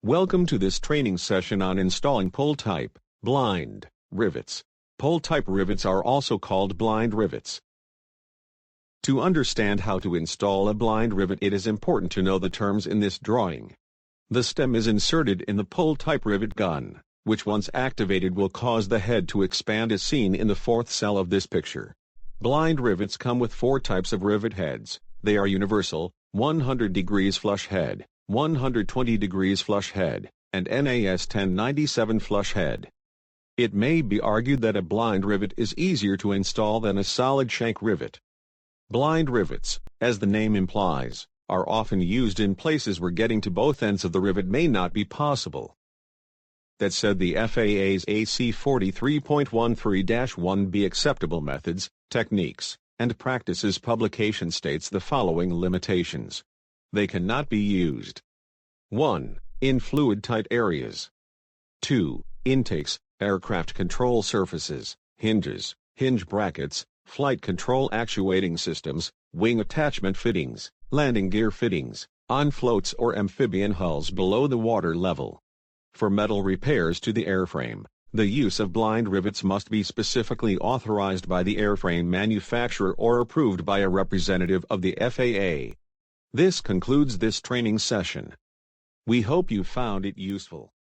Welcome to this training session on installing pull-type, blind, rivets. Pull-type rivets are also called blind rivets. To understand how to install a blind rivet, it is important to know the terms in this drawing. The stem is inserted in the pull-type rivet gun, which once activated will cause the head to expand as seen in the fourth cell of this picture. Blind rivets come with 4 types of rivet heads. They are universal, 100 degrees flush head, 120 degrees flush head, and NAS 1097 flush head. It may be argued that a blind rivet is easier to install than a solid shank rivet. Blind rivets, as the name implies, are often used in places where getting to both ends of the rivet may not be possible. That said, the FAA's AC 43.13-1B Acceptable Methods, Techniques, and Practices publication states the following limitations. They cannot be used. 1. In fluid-tight areas. 2. Intakes, aircraft control surfaces, hinges, hinge brackets, flight control actuating systems, wing attachment fittings, landing gear fittings, on floats or amphibian hulls below the water level. For metal repairs to the airframe, the use of blind rivets must be specifically authorized by the airframe manufacturer or approved by a representative of the FAA. This concludes this training session. We hope you found it useful.